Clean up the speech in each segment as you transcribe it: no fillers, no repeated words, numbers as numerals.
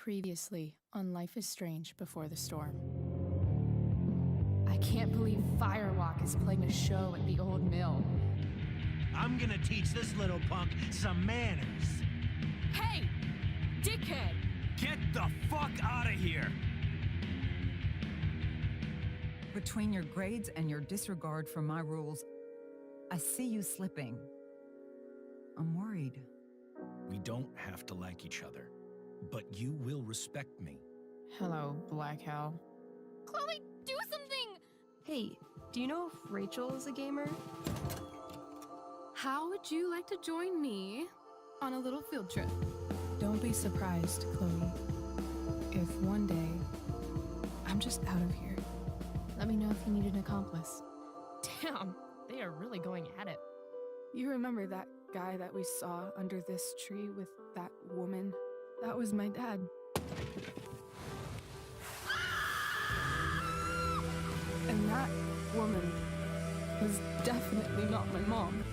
Previously on Life is Strange Before the Storm. I can't believe Firewalk is playing a show at the old mill. I'm gonna teach this little punk some manners. Hey! Dickhead! Get the fuck out of here! Between your grades and your disregard for my rules, I see you slipping. I'm worried. We don't have to like each other, but you will respect me. Hello, Black Hal. Chloe, do something! Hey, do you know if Rachel is a gamer? How would you like to join me on a little field trip? Don't be surprised, Chloe, if one day I'm just out of here. Let me know if you need an accomplice. Damn, they are really going at it. You remember that guy that we saw under this tree with that woman? That was my dad. And that woman was definitely not my mom.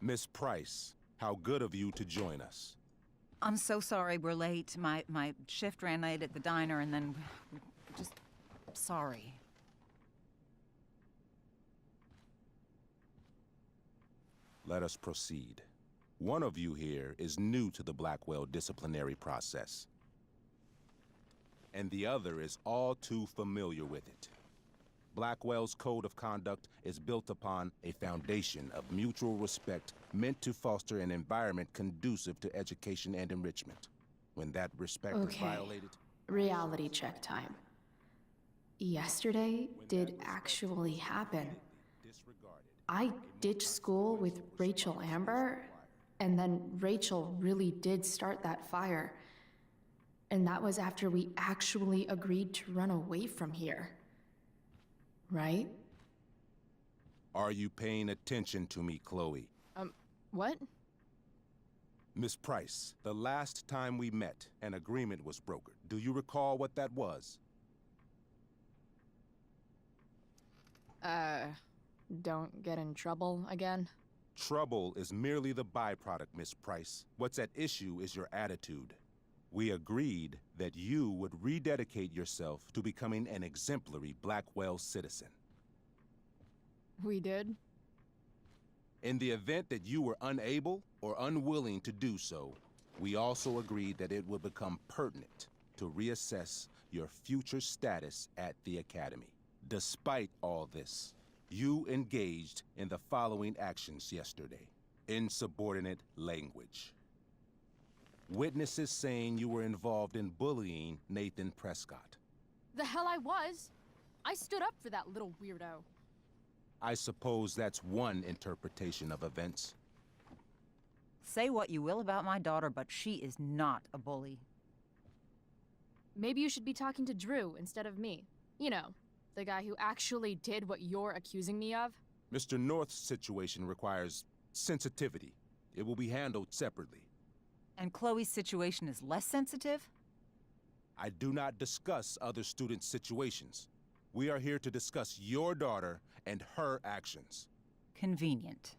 Miss Price, how good of you to join us. I'm so sorry we're late. My shift ran late at the diner and then... just... sorry. Let us proceed. One of you here is new to the Blackwell disciplinary process. And the other is all too familiar with it. Blackwell's code of conduct is built upon a foundation of mutual respect meant to foster an environment conducive to education and enrichment. When that respect is violated... Reality check time. Yesterday did actually happen. I ditched school with Rachel Amber, and then Rachel really did start that fire. And that was after we actually agreed to run away from here. Right? Are you paying attention to me, Chloe? What? Miss Price, the last time we met, an agreement was brokered. Do you recall what that was? Don't get in trouble again? Trouble is merely the byproduct, Miss Price. What's at issue is your attitude. We agreed that you would rededicate yourself to becoming an exemplary Blackwell citizen. We did? In the event that you were unable or unwilling to do so, we also agreed that it would become pertinent to reassess your future status at the Academy. Despite all this, you engaged in the following actions yesterday. Insubordinate language. Witnesses saying you were involved in bullying Nathan Prescott. The hell I was! I stood up for that little weirdo. I suppose that's one interpretation of events. Say what you will about my daughter, but she is not a bully. Maybe you should be talking to Drew instead of me. You know, the guy who actually did what you're accusing me of. Mr. North's situation requires sensitivity. It will be handled separately. And Chloe's situation is less sensitive? I do not discuss other students' situations. We are here to discuss your daughter and her actions. Convenient.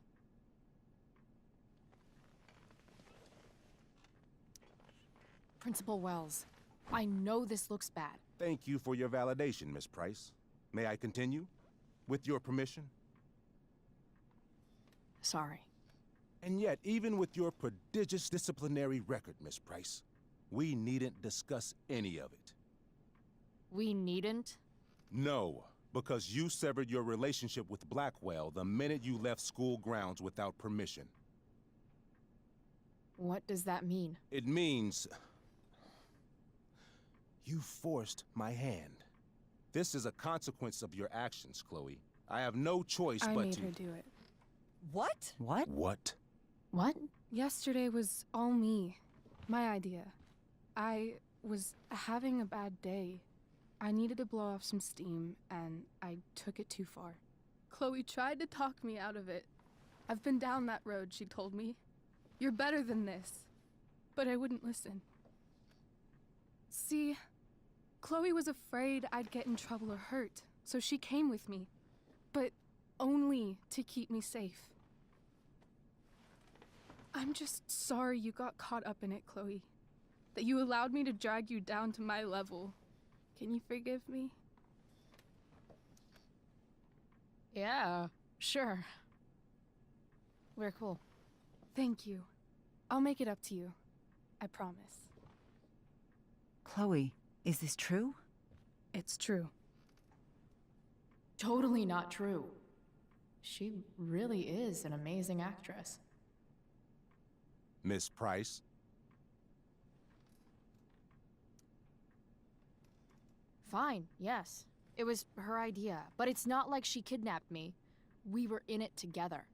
Principal Wells, I know this looks bad. Thank you for your validation, Miss Price. May I continue? With your permission? Sorry. And yet, even with your prodigious disciplinary record, Miss Price, we needn't discuss any of it. We needn't? No, because you severed your relationship with Blackwell the minute you left school grounds without permission. What does that mean? It means... you forced my hand. This is a consequence of your actions, Chloe. I have no choice I but made to... her do it. What? What? What? What? Yesterday was all me. My idea. I was having a bad day. I needed to blow off some steam, and I took it too far. Chloe tried to talk me out of it. I've been down that road, she told me. You're better than this. But I wouldn't listen. See, Chloe was afraid I'd get in trouble or hurt, so she came with me. But only to keep me safe. I'm just sorry you got caught up in it, Chloe. That you allowed me to drag you down to my level. Can you forgive me? Yeah, sure. We're cool. Thank you. I'll make it up to you. I promise. Chloe, is this true? It's true. Totally not true. She really is an amazing actress. Miss Price? Fine, yes. It was her idea, but it's not like she kidnapped me. We were in it together.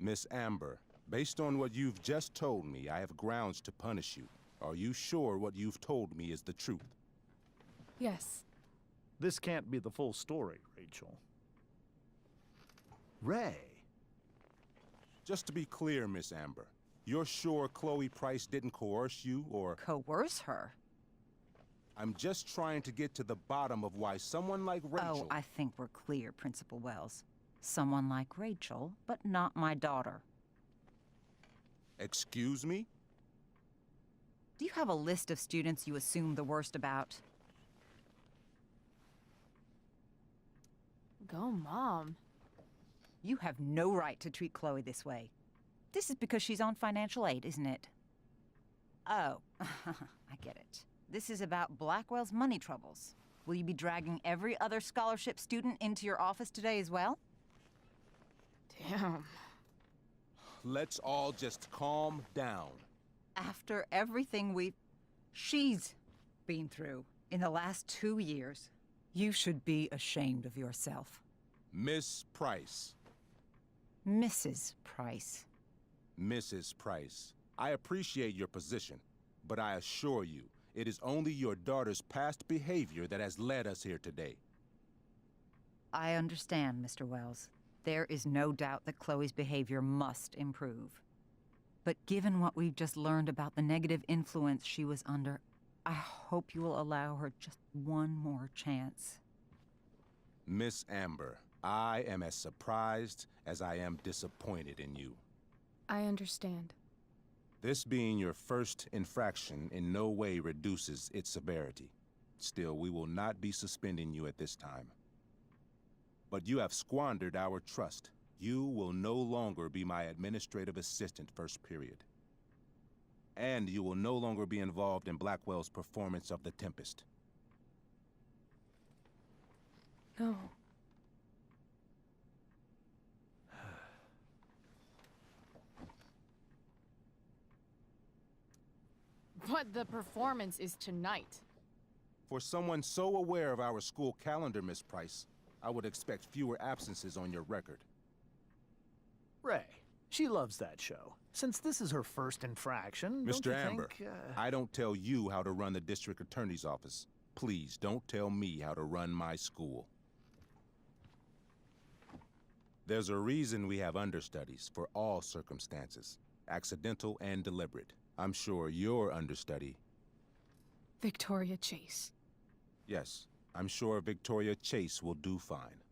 Miss Amber, based on what you've just told me, I have grounds to punish you. Are you sure what you've told me is the truth? Yes. This can't be the full story, Rachel. Ray. Just to be clear, Miss Amber, you're sure Chloe Price didn't coerce you, or... Coerce her? I'm just trying to get to the bottom of why someone like Rachel... Oh, I think we're clear, Principal Wells. Someone like Rachel, but not my daughter. Excuse me? Do you have a list of students you assume the worst about? Go, Mom. You have no right to treat Chloe this way. This is because she's on financial aid, isn't it? Oh, I get it. This is about Blackwell's money troubles. Will you be dragging every other scholarship student into your office today as well? Damn. Let's all just calm down. After everything she's been through in the last 2 years, you should be ashamed of yourself. Miss Price. Mrs. Price. Mrs. Price, I appreciate your position, but I assure you, it is only your daughter's past behavior that has led us here today. I understand, Mr. Wells. There is no doubt that Chloe's behavior must improve. But given what we've just learned about the negative influence she was under, I hope you will allow her just one more chance. Miss Amber, I am as surprised as I am disappointed in you. I understand. This being your first infraction in no way reduces its severity. Still, we will not be suspending you at this time. But you have squandered our trust. You will no longer be my administrative assistant first period. And you will no longer be involved in Blackwell's performance of The Tempest. No. But the performance is tonight. For someone so aware of our school calendar, Miss Price, I would expect fewer absences on your record. Ray. She loves that show. Since this is her first infraction, don't Mr. you Amber, think, I don't tell you how to run the district attorney's office. Please don't tell me how to run my school. There's a reason we have understudies for all circumstances, accidental and deliberate. I'm sure your understudy... Victoria Chase. Yes, I'm sure Victoria Chase will do fine.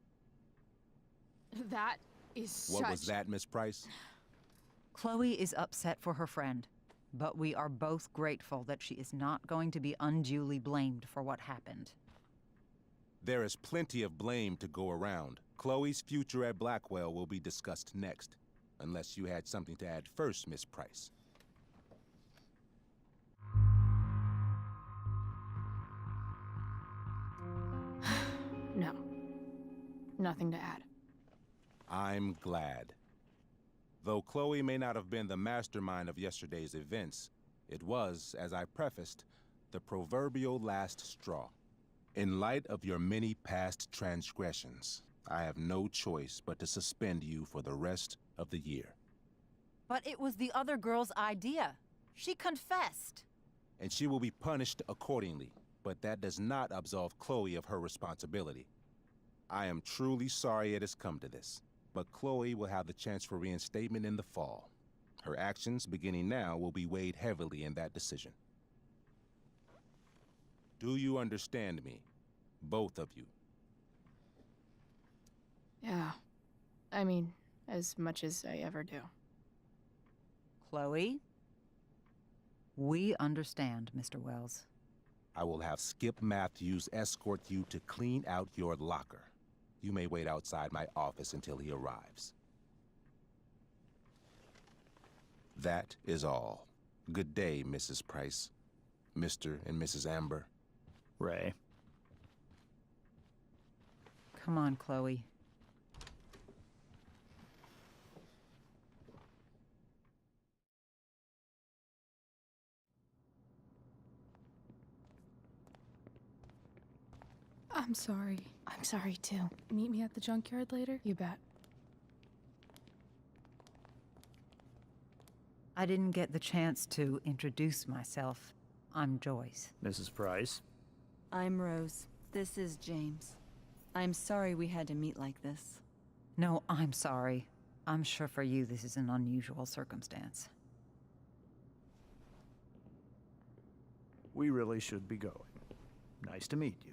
That is What was that, Miss Price? Chloe is upset for her friend, but we are both grateful that she is not going to be unduly blamed for what happened. There is plenty of blame to go around. Chloe's future at Blackwell will be discussed next, unless you had something to add first, Miss Price. No. Nothing to add. I'm glad. Though Chloe may not have been the mastermind of yesterday's events, it was, as I prefaced, the proverbial last straw. In light of your many past transgressions, I have no choice but to suspend you for the rest of the year. But it was the other girl's idea. She confessed. And she will be punished accordingly. But that does not absolve Chloe of her responsibility. I am truly sorry it has come to this, but Chloe will have the chance for reinstatement in the fall. Her actions, beginning now, will be weighed heavily in that decision. Do you understand me? Both of you. Yeah. I mean, as much as I ever do. Chloe? We understand, Mr. Wells. I will have Skip Matthews escort you to clean out your locker. You may wait outside my office until he arrives. That is all. Good day, Mrs. Price. Mr. and Mrs. Amber. Ray. Come on, Chloe. I'm sorry. I'm sorry too. Meet me at the junkyard later? You bet. I didn't get the chance to introduce myself. I'm Joyce. Mrs. Price. I'm Rose. This is James. I'm sorry we had to meet like this. No, I'm sorry. I'm sure for you this is an unusual circumstance. We really should be going. Nice to meet you.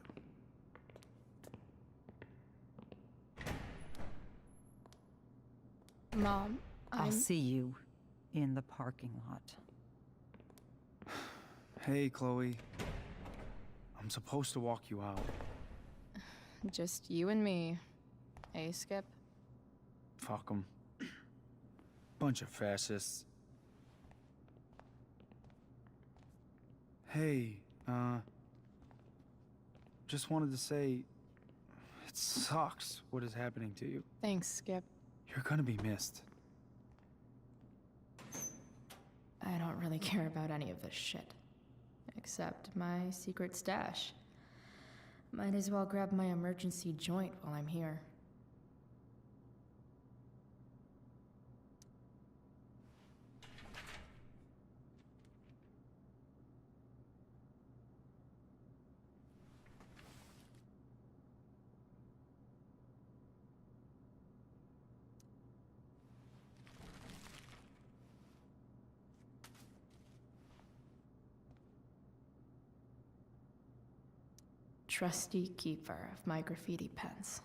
Mom, I'll see you in the parking lot. Hey, Chloe. I'm supposed to walk you out. Just you and me. Hey, Skip? Fuck them. Bunch of fascists. Hey, just wanted to say, it sucks what is happening to you. Thanks, Skip. You're gonna be missed. I don't really care about any of this shit. Except my secret stash. Might as well grab my emergency joint while I'm here. Trusty keeper of my graffiti pens.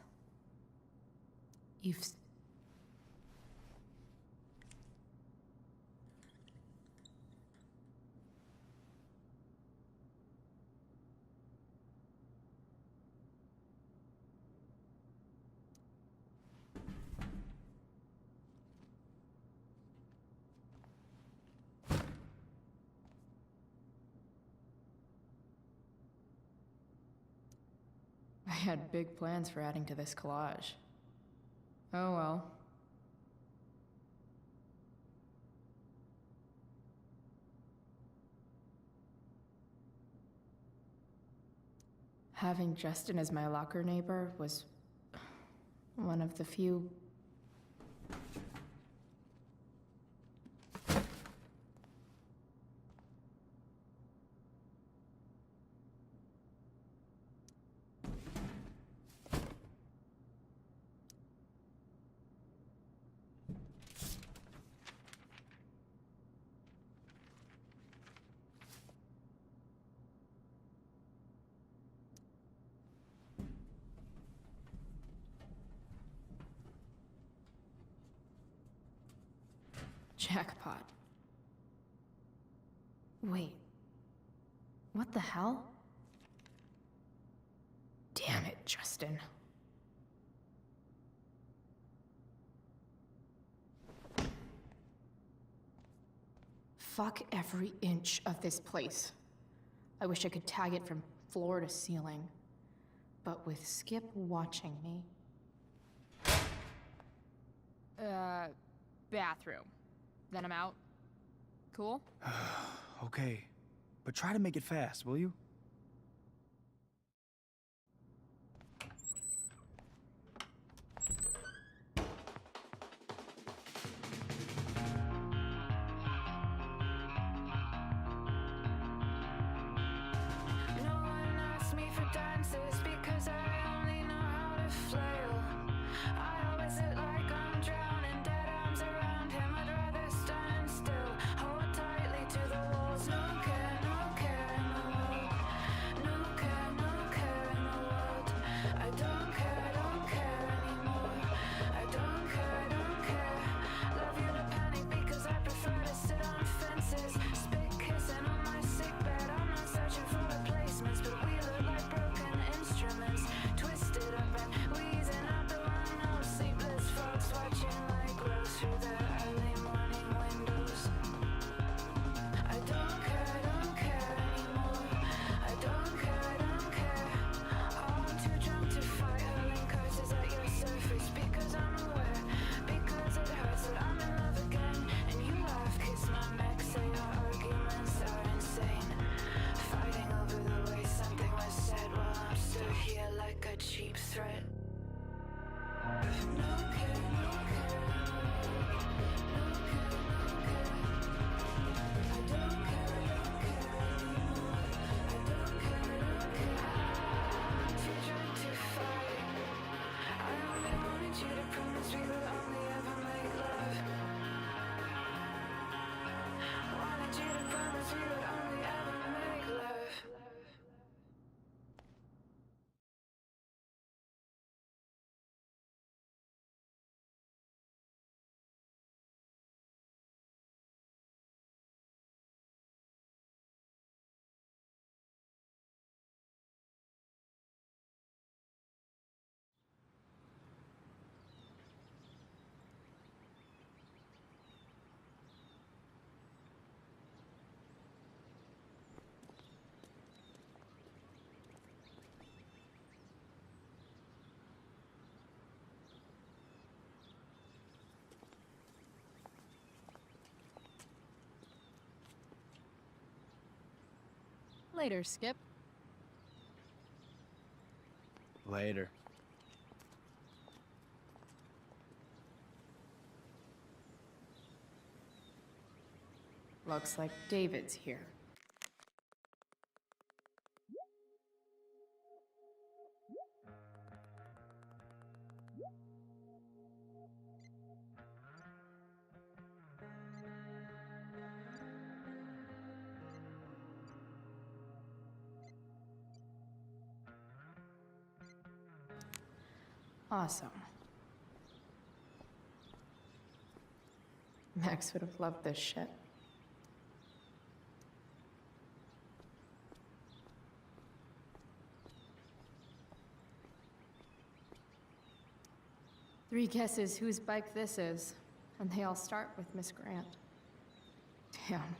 I had big plans for adding to this collage. Oh well. Having Justin as my locker neighbor was one of the few jackpot. Wait. What the hell? Damn it, Justin. Fuck every inch of this place. I wish I could tag it from floor to ceiling. But with Skip watching me... Bathroom. Then I'm out. Cool? Okay, but try to make it fast, will you? me for dances because I only know how to flail. I always look like I'm drowning, dead arms around him. I'd rather stand still, hold tightly to the walls. No care in the world. No care in the world. I don't care anymore. I don't care. Love you to panic because I prefer to sit on fences. Spit kissing on my sick bed. I'm not searching for replacements, but we look like broken instruments. Twisted up and wheezing out the window. Sleepless frogs watching light glow through the early morning windows. I don't care anymore. I don't care. Oh, I'm too drunk to fight, hurling curses at your surface because I'm aware, because it hurts that I'm in love again. And you laugh, kiss my neck, say our arguments are insane. Fighting over the way something was said while I'm still here like a cheap threat. No care. I don't care anymore. I don't care. I'm too drunk to fight. I only wanted you to promise we would only ever make love. Wanted you to promise we would only ever make love. Later, Skip. Later. Looks like David's here. Awesome. Max would have loved this shit. Three guesses whose bike this is, and they all start with Miss Grant. Damn.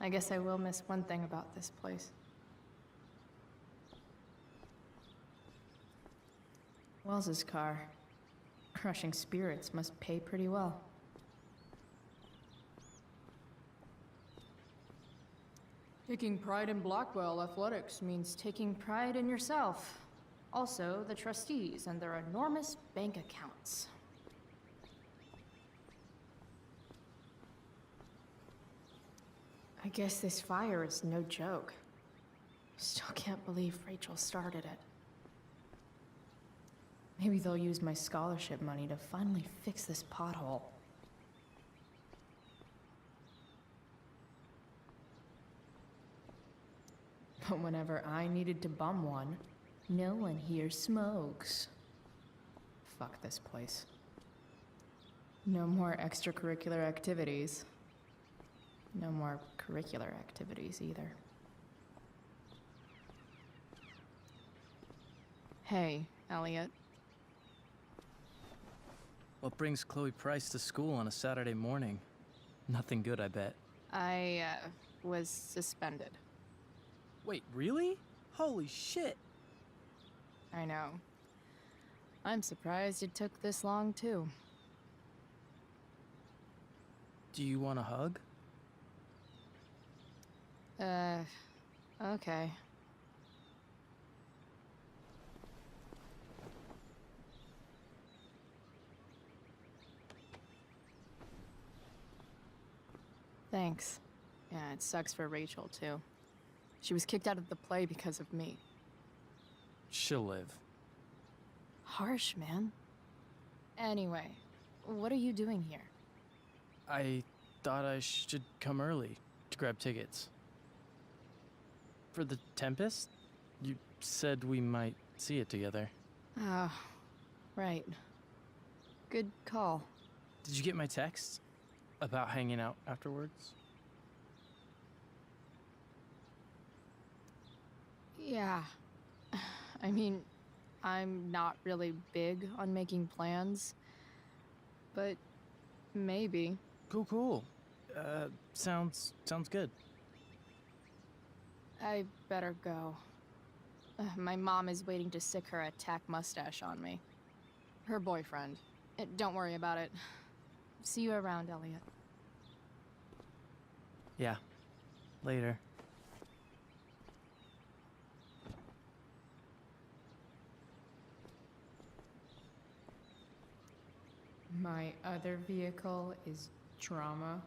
I guess I will miss one thing about this place. Wells's car. Crushing spirits must pay pretty well. Taking pride in Blackwell athletics means taking pride in yourself. Also, the trustees and their enormous bank accounts. I guess this fire is no joke. Still can't believe Rachel started it. Maybe they'll use my scholarship money to finally fix this pothole. But whenever I needed to bum one, no one here smokes. Fuck this place. No more extracurricular activities. No more curricular activities either. Hey, Elliot. What brings Chloe Price to school on a Saturday morning? Nothing good, I bet. I, was suspended. Wait, really? Holy shit! I know. I'm surprised it took this long, too. Do you want a hug? Okay. Thanks. Yeah, it sucks for Rachel, too. She was kicked out of the play because of me. she'll live. Harsh, man. Anyway, what are you doing here? I thought I should come early to grab tickets. For the Tempest? You said we might see it together. Oh, right. Good call. Did you get my text about hanging out afterwards? Yeah. I mean, I'm not really big on making plans, but maybe. Cool. Sounds good. I better go. My mom is waiting to sick her attack mustache on me. Her boyfriend. Don't worry about it. See you around, Elliot. Yeah. Later. My other vehicle is trauma.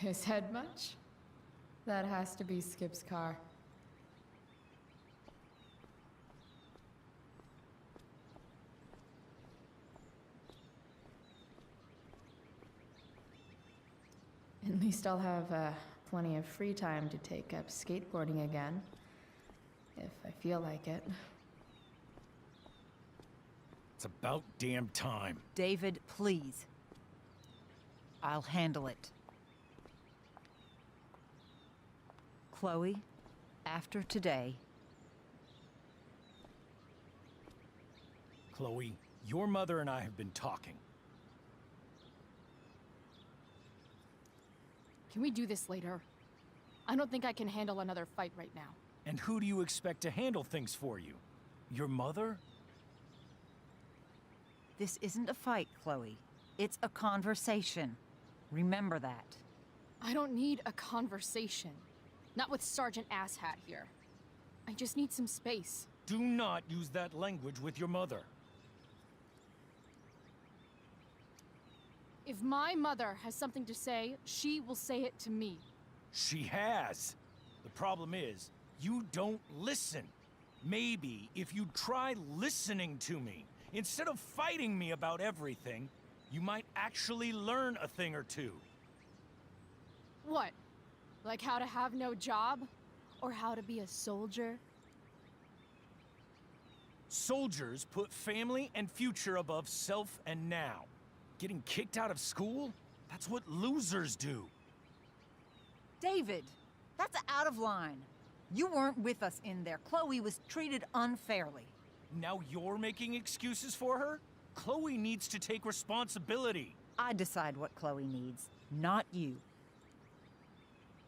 Pisshead much? That has to be Skip's car. At least I'll have plenty of free time to take up skateboarding again. If I feel like it. It's about damn time. David, please. I'll handle it. Chloe, after today... Chloe, your mother and I have been talking. Can we do this later? I don't think I can handle another fight right now. And who do you expect to handle things for you? Your mother? This isn't a fight, Chloe. It's a conversation. Remember that. I don't need a conversation. Not with Sergeant Asshat here. I just need some space. Do not use that language with your mother. If my mother has something to say, she will say it to me. She has. The problem is, you don't listen. Maybe if you try listening to me, instead of fighting me about everything, you might actually learn a thing or two. What? Like how to have no job? Or how to be a soldier? Soldiers put family and future above self and now. Getting kicked out of school? That's what losers do. David, that's out of line. You weren't with us in there. Chloe was treated unfairly. Now you're making excuses for her? Chloe needs to take responsibility. I decide what Chloe needs, not you.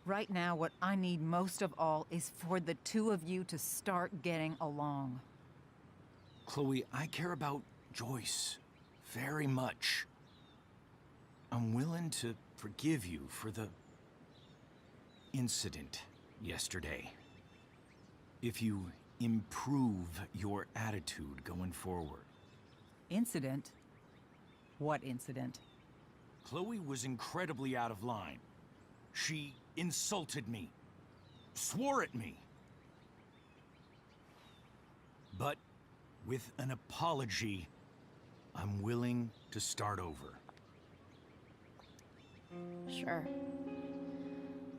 Right now, what I need most of all is for the two of you to start getting along. Chloe, I care about Joyce very much. I'm willing to forgive you for the incident yesterday. If you improve your attitude going forward. Incident? What incident? Chloe was incredibly out of line. She insulted me, swore at me. But with an apology, I'm willing to start over. Sure.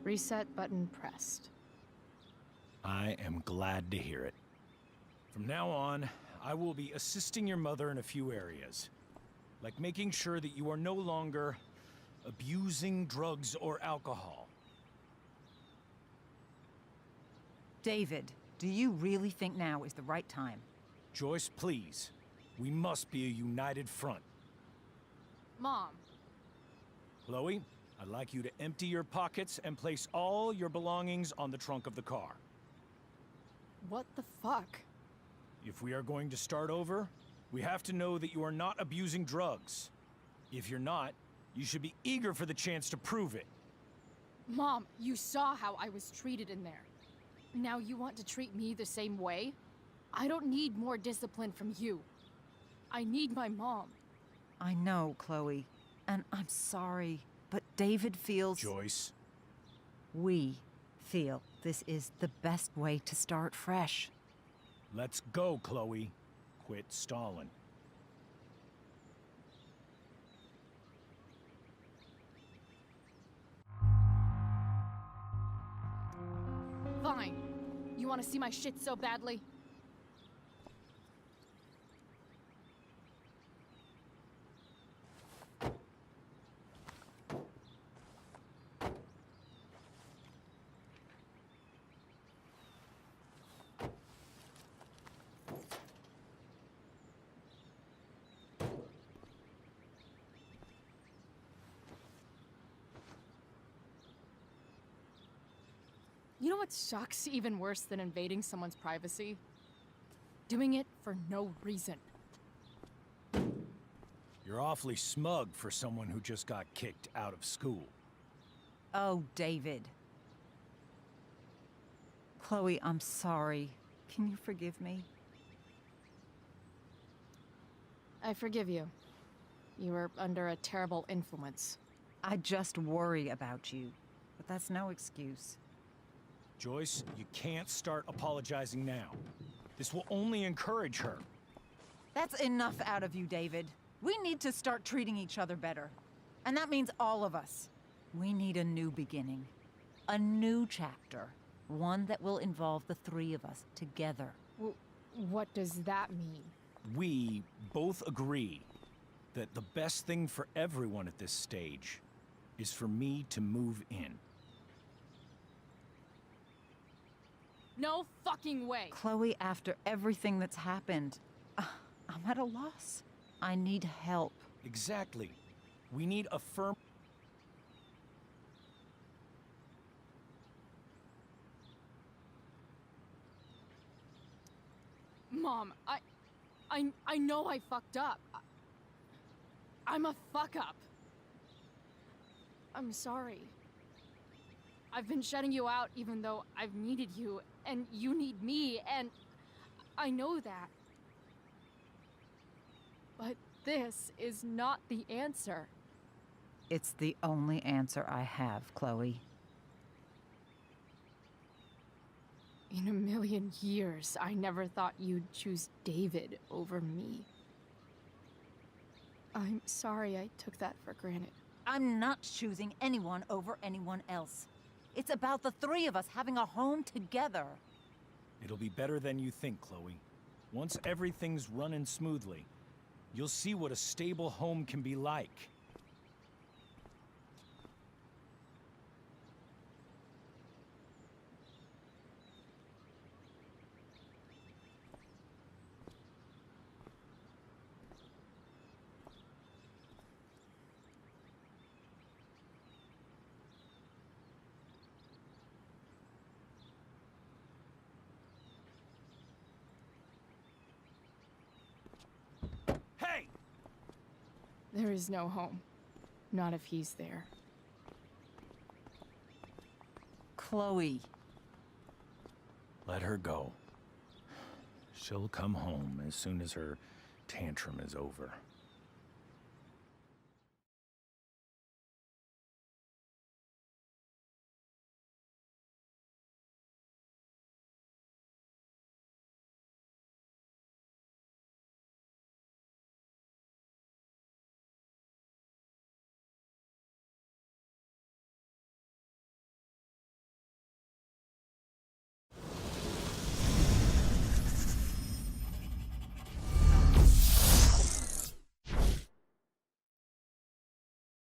Reset button pressed. I am glad to hear it. From now on, I will be assisting your mother in a few areas. Like making sure that you are no longer abusing drugs or alcohol. David, do you really think now is the right time? Joyce, please. We must be a united front. Mom. Chloe, I'd like you to empty your pockets and place all your belongings on the trunk of the car. What the fuck? If we are going to start over, we have to know that you are not abusing drugs. If you're not, you should be eager for the chance to prove it. Mom, you saw how I was treated in there. Now you want to treat me the same way? I don't need more discipline from you. I need my mom. I know, Chloe. And I'm sorry, but David feels... Joyce. We feel this is the best way to start fresh. Let's go, Chloe. Quit stalling. Fine. You want to see my shit so badly? You know what sucks even worse than invading someone's privacy? Doing it for no reason. You're awfully smug for someone who just got kicked out of school. Oh, David. Chloe, I'm sorry. Can you forgive me? I forgive you. You were under a terrible influence. I just worry about you, but that's no excuse. Joyce, you can't start apologizing now. This will only encourage her. That's enough out of you, David. We need to start treating each other better. And that means all of us. We need a new beginning. A new chapter. One that will involve the three of us together. What does that mean? We both agree that the best thing for everyone at this stage is for me to move in. No fucking way! Chloe, after everything that's happened, I'm at a loss. I need help. Exactly. We need a firm... Mom, I know I fucked up. I'm a fuck up. I'm sorry. I've been shutting you out even though I've needed you, and you need me, and I know that. But this is not the answer. It's the only answer I have, Chloe. In a million years, I never thought you'd choose David over me. I'm sorry I took that for granted. I'm not choosing anyone over anyone else. It's about the three of us having a home together. It'll be better than you think, Chloe. Once everything's running smoothly, you'll see what a stable home can be like. Hey! There is no home. Not if he's there. Chloe. Let her go. She'll come home as soon as her tantrum is over.